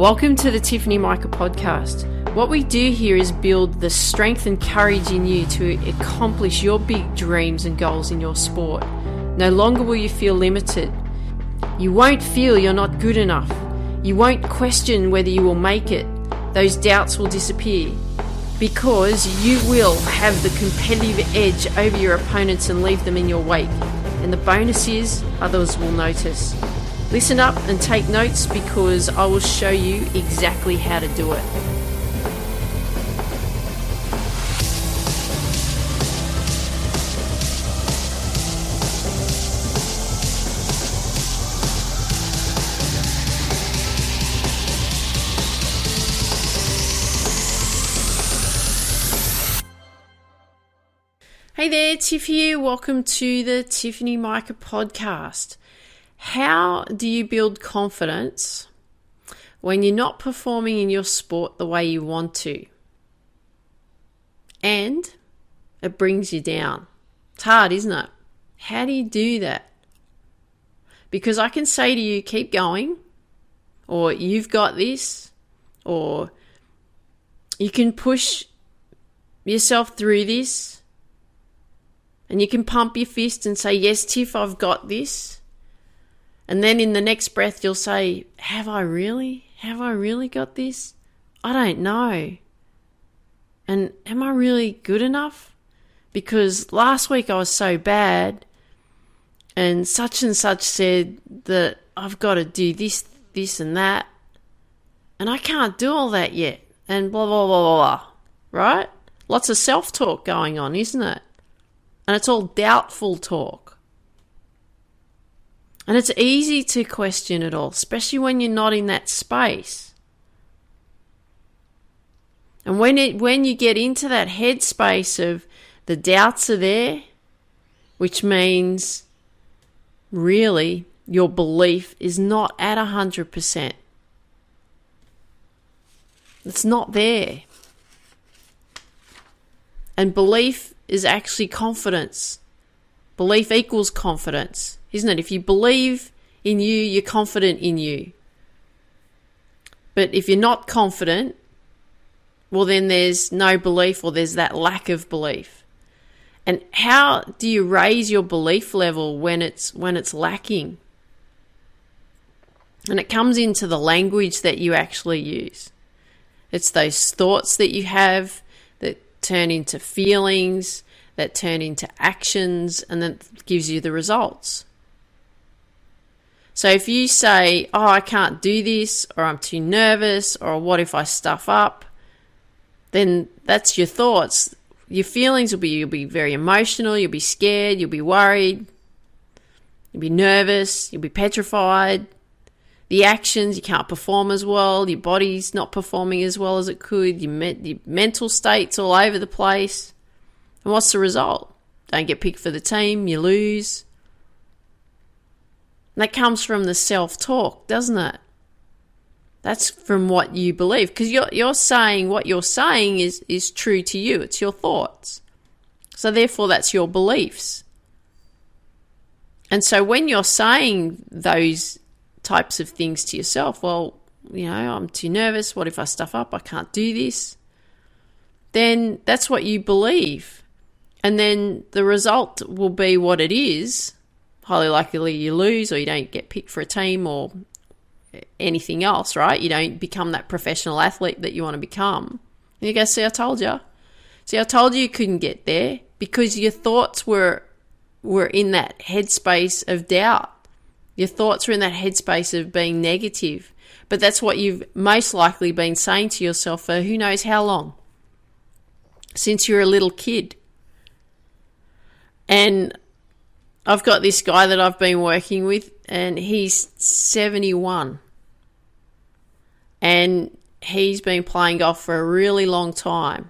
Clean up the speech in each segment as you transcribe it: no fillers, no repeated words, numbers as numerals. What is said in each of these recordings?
Welcome to the Tiffany Micah podcast. What we do here is build the strength and courage in you to accomplish your big dreams and goals in your sport. No longer will you feel limited. You won't feel you're not good enough. You won't question whether you will make it. Those doubts will disappear because you will have the competitive edge over your opponents and leave them in your wake. And the bonus is others will notice. Listen up and take notes because I will show you exactly how to do it. Hey there, Tiff here. Welcome to the Tiffany Micah podcast. How do you build confidence when you're not performing in your sport the way you want to? And it brings you down. It's hard, isn't it? How do you do that? Because I can say to you, keep going, or you've got this, or you can push yourself through this, and you can pump your fist and say, yes, Tiff, I've got this. And then in the next breath, you'll say, have I really? Have I really got this? I don't know. And am I really good enough? Because last week I was so bad and such said that I've got to do this, this and that. And I can't do all that yet. And blah, blah, blah, blah, blah. Right? Lots of self-talk going on, isn't it? And it's all doubtful talk. And it's easy to question it all, especially when you're not in that space. And when you get into that headspace of the doubts are there, which means really your belief is not at 100%. It's not there. And belief is actually confidence. Belief equals confidence, isn't it? If you believe in you, you're confident in you. But if you're not confident, well, then there's no belief or there's that lack of belief. And how do you raise your belief level when it's lacking? And it comes into the language that you actually use. It's those thoughts that you have that turn into feelings, that turn into actions, and that gives you the results. So if you say, oh, I can't do this, or I'm too nervous, or what if I stuff up, then that's your thoughts. Your feelings you'll be very emotional, you'll be scared, you'll be worried, you'll be nervous, you'll be petrified. The actions, you can't perform as well, your body's not performing as well as it could, your mental state's all over the place. And what's the result? Don't get picked for the team, you lose. And that comes from the self-talk, doesn't it? That's from what you believe. Because you're saying what you're saying is true to you. It's your thoughts. So therefore, that's your beliefs. And so when you're saying those types of things to yourself, well, I'm too nervous. What if I stuff up? I can't do this. Then that's what you believe. And then the result will be what it is. Highly likely you lose or you don't get picked for a team or anything else, right? You don't become that professional athlete that you want to become. And you go, see, I told you. See, I told you couldn't get there because your thoughts were in that headspace of doubt. Your thoughts were in that headspace of being negative. But that's what you've most likely been saying to yourself for who knows how long. Since you're a little kid. And I've got this guy that I've been working with and he's 71. And he's been playing golf for a really long time.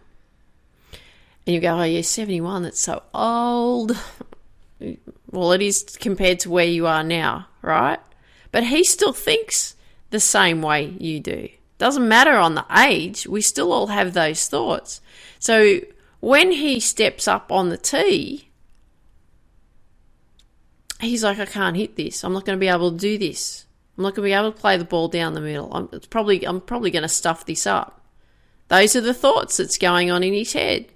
And you go, oh, you're 71, that's so old. Well, it is compared to where you are now, right? But he still thinks the same way you do. Doesn't matter on the age, we still all have those thoughts. So when he steps up on the tee, he's like, I can't hit this. I'm not going to be able to do this. I'm not going to be able to play the ball down the middle. I'm probably going to stuff this up. Those are the thoughts that's going on in his head.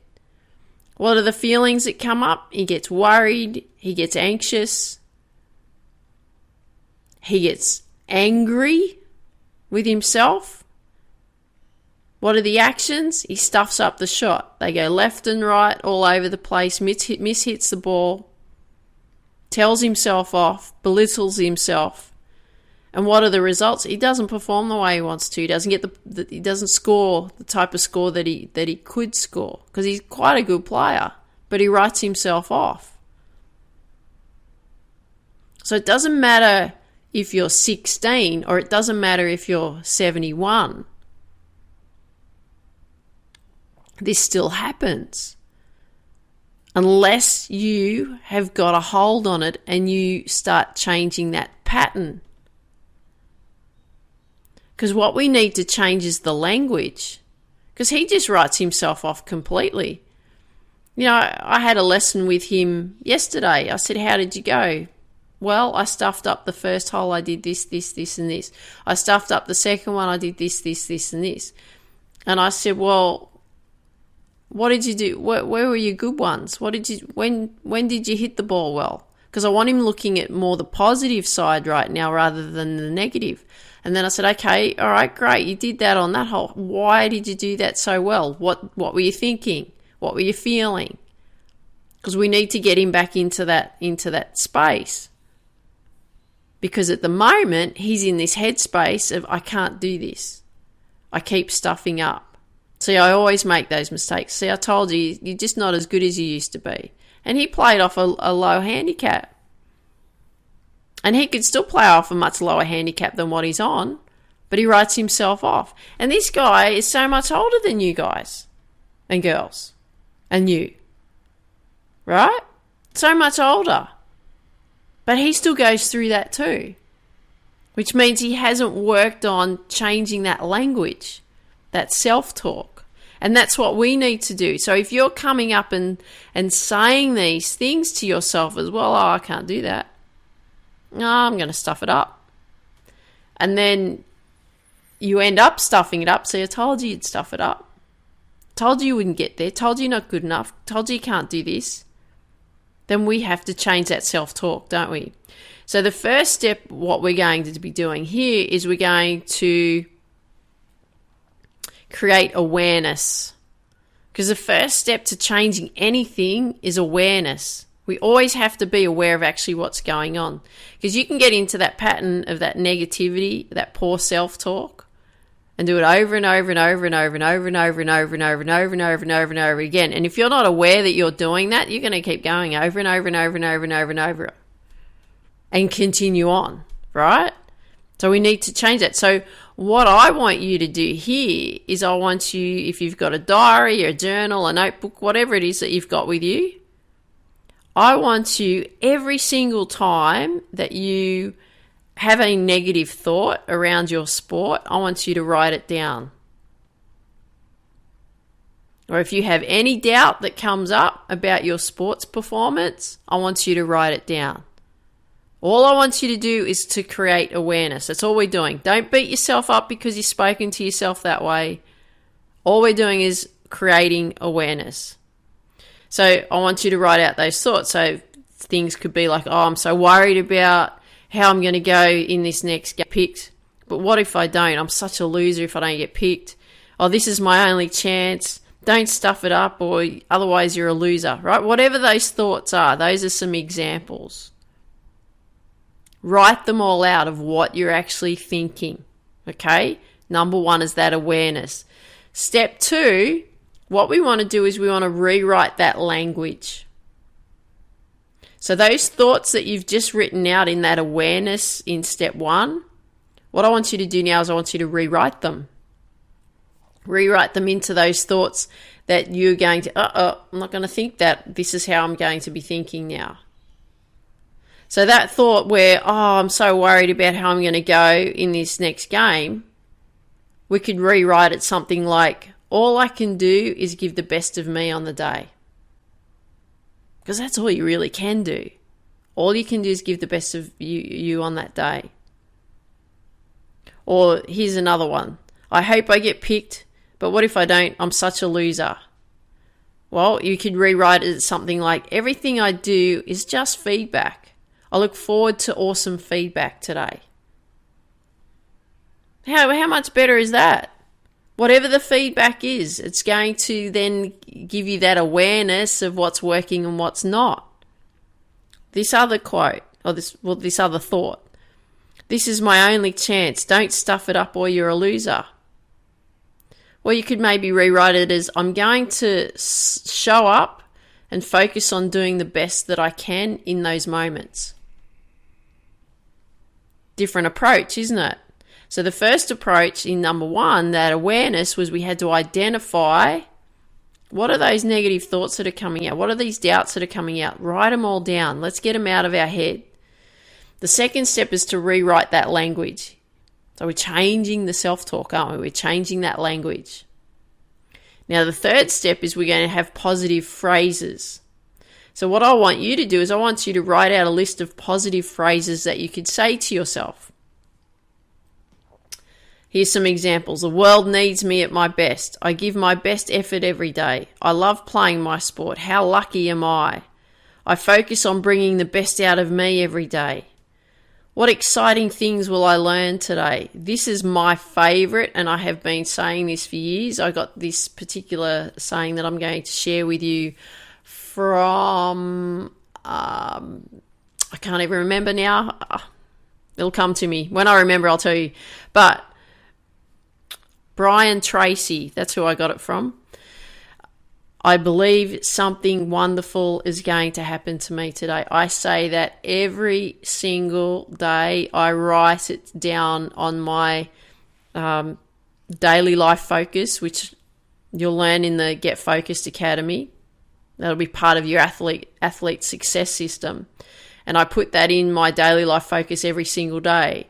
What are the feelings that come up? He gets worried. He gets anxious. He gets angry with himself. What are the actions? He stuffs up the shot. They go left and right all over the place, mishits the ball, tells himself off, belittles himself. And what are the results? He doesn't perform the way he wants to. He doesn't get he doesn't score the type of score that he could score, because he's quite a good player, but he writes himself off. So it doesn't matter if you're 16 or it doesn't matter if you're 71. This still happens unless you have got a hold on it and you start changing that pattern. Because what we need to change is the language. Because he just writes himself off completely. You know, I had a lesson with him yesterday. I said, how did you go? Well, I stuffed up the first hole. I did this, and this. I stuffed up the second one. I did this, and this. And I said, well, what did you do? Where were your good ones? When did you hit the ball well? Because I want him looking at more the positive side right now rather than the negative. And then I said, okay, all right, great. You did that on that hole. Why did you do that so well? What were you thinking? What were you feeling? Because we need to get him back into that space. Because at the moment, he's in this headspace of, I can't do this. I keep stuffing up. See, I always make those mistakes. See, I told you, you're just not as good as you used to be. And he played off a low handicap. And he could still play off a much lower handicap than what he's on, but he writes himself off. And this guy is so much older than you guys and girls and you, right? So much older. But he still goes through that too, which means he hasn't worked on changing that language, that self-talk. And that's what we need to do. So if you're coming up and saying these things to yourself as well, oh, I can't do that. No, I'm going to stuff it up. And then you end up stuffing it up. So I told you you'd stuff it up. Told you wouldn't get there. Told you you're not good enough. Told you you can't do this. Then we have to change that self-talk, don't we? So the first step, what we're going to be doing here is we're going to create awareness. Because the first step to changing anything is awareness. We always have to be aware of actually what's going on. Because you can get into that pattern of that negativity, that poor self-talk, and do it over and over and over and over and over and over and over and over and over and over and over and over again. And if you're not aware that you're doing that, you're going to keep going over and over and over and over and over and over and continue on, right? So we need to change that. So what I want you to do here is I want you, if you've got a diary, a journal, a notebook, whatever it is that you've got with you, I want you every single time that you have a negative thought around your sport, I want you to write it down. Or if you have any doubt that comes up about your sports performance, I want you to write it down. All I want you to do is to create awareness. That's all we're doing. Don't beat yourself up because you've spoken to yourself that way. All we're doing is creating awareness. So I want you to write out those thoughts. So things could be like, oh, I'm so worried about how I'm going to go in this next get picked. But what if I don't? I'm such a loser if I don't get picked. Oh, this is my only chance. Don't stuff it up or otherwise you're a loser, right? Whatever those thoughts are, those are some examples. Write them all out of what you're actually thinking, okay? Number one is that awareness. Step two, what we want to do is we want to rewrite that language. So those thoughts that you've just written out in that awareness in step one, what I want you to do now is I want you to rewrite them. Rewrite them into those thoughts that you're going to, I'm not going to think that. This is how I'm going to be thinking now. So that thought where, I'm so worried about how I'm going to go in this next game, we could rewrite it something like, all I can do is give the best of me on the day. Because that's all you really can do. All you can do is give the best of you on that day. Or here's another one. I hope I get picked, but what if I don't? I'm such a loser. Well, you could rewrite it as something like, everything I do is just feedback. I look forward to awesome feedback today. How much better is that? Whatever the feedback is, it's going to then give you that awareness of what's working and what's not. This other quote, or this other thought. This is my only chance. Don't stuff it up or you're a loser. Or you could maybe rewrite it as, I'm going to show up and focus on doing the best that I can in those moments. Different approach, isn't it? So the first approach in number 1, that awareness, was we had to identify what are those negative thoughts that are coming out? What are these doubts that are coming out? Write them all down. Let's get them out of our head. The second step is to rewrite that language. So we're changing the self-talk, aren't we? We're changing that language. Now the third step is we're going to have positive phrases. So what I want you to do is I want you to write out a list of positive phrases that you could say to yourself. Here's some examples. The world needs me at my best. I give my best effort every day. I love playing my sport. How lucky am I? I focus on bringing the best out of me every day. What exciting things will I learn today? This is my favorite, and I have been saying this for years. I got this particular saying that I'm going to share with you from, I can't even remember now. It'll come to me. When I remember, I'll tell you. But Brian Tracy, that's who I got it from. I believe something wonderful is going to happen to me today. I say that every single day. I write it down on my daily life focus, which you'll learn in the Get Focused Academy. That'll be part of your athlete success system. And I put that in my daily life focus every single day.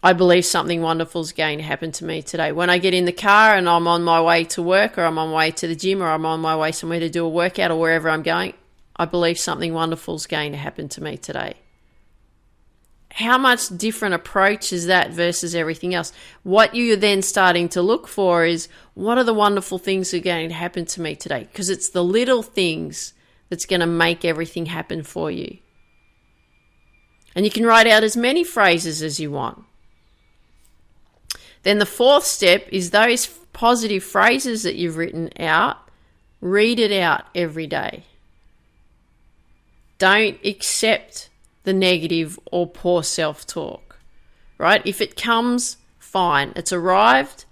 I believe something wonderful is going to happen to me today. When I get in the car and I'm on my way to work, or I'm on my way to the gym, or I'm on my way somewhere to do a workout, or wherever I'm going, I believe something wonderful is going to happen to me today. How much different approach is that versus everything else? What you're then starting to look for is, what are the wonderful things that are going to happen to me today? Because it's the little things that's going to make everything happen for you. And you can write out as many phrases as you want. Then the fourth step is those positive phrases that you've written out, read it out every day. Don't accept the negative or poor self-talk, right? If it comes, fine, it's arrived,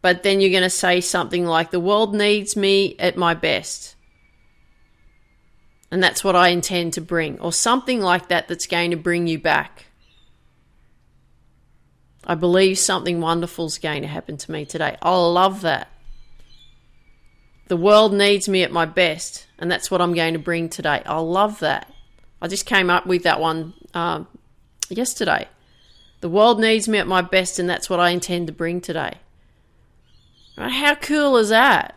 but then you're going to say something like, the world needs me at my best. And that's what I intend to bring, or something like that that's going to bring you back. I believe something wonderful is going to happen to me today. I love that. The world needs me at my best, and that's what I'm going to bring today. I love that. I just came up with that one yesterday. The world needs me at my best, and that's what I intend to bring today. Right? How cool is that?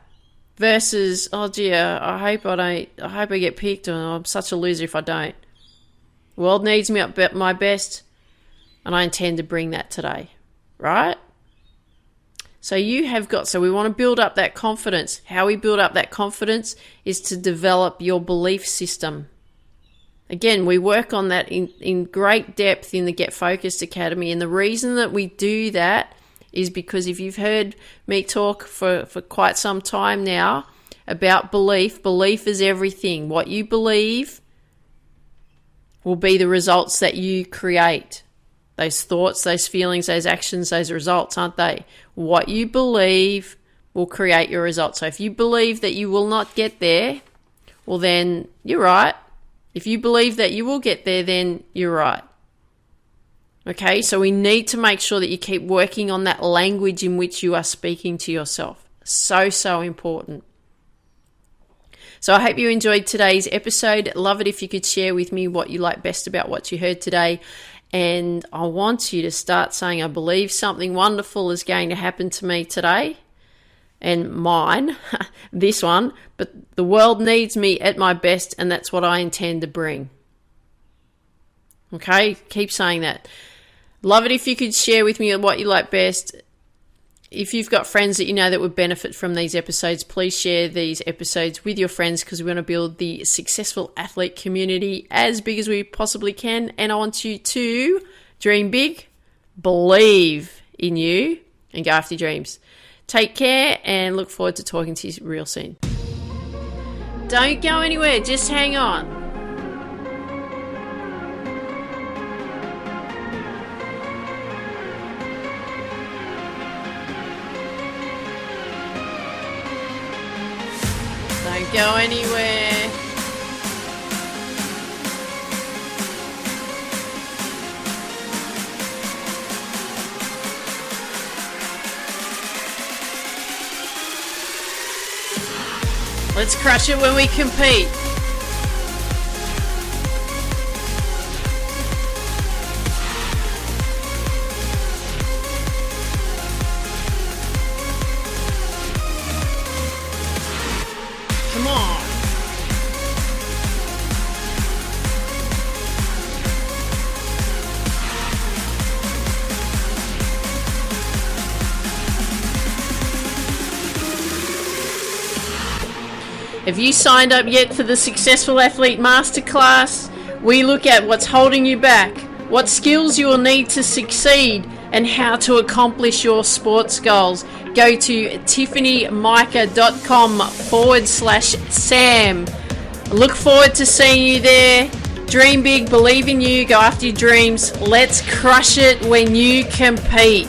Versus, oh gee, I hope I get picked, or I'm such a loser if I don't. The world needs me at my best, and I intend to bring that today, right? So we want to build up that confidence. How we build up that confidence is to develop your belief system. Again, we work on that in great depth in the Get Focused Academy. And the reason that we do that is because if you've heard me talk for quite some time now about belief is everything. What you believe will be the results that you create. Those thoughts, those feelings, those actions, those results, aren't they? What you believe will create your results. So if you believe that you will not get there, well then you're right. If you believe that you will get there, then you're right. Okay, so we need to make sure that you keep working on that language in which you are speaking to yourself. So important. So I hope you enjoyed today's episode. Love it if you could share with me what you like best about what you heard today. And I want you to start saying, I believe something wonderful is going to happen to me today. And mine, this one, but the world needs me at my best, and that's what I intend to bring. Okay, keep saying that. Love it if you could share with me what you like best. If you've got friends that you know that would benefit from these episodes, please share these episodes with your friends, because we want to build the Successful Athlete community as big as we possibly can. And I want you to dream big, believe in you, and go after your dreams. Take care and look forward to talking to you real soon. Don't go anywhere, just hang on. Don't go anywhere. Let's crush it when we compete. Come on. Have you signed up yet for the Successful Athlete Masterclass? We look at what's holding you back, what skills you will need to succeed, and how to accomplish your sports goals. Go to tiffanymica.com/Sam. Look forward to seeing you there. Dream big, believe in you, go after your dreams. Let's crush it when you compete.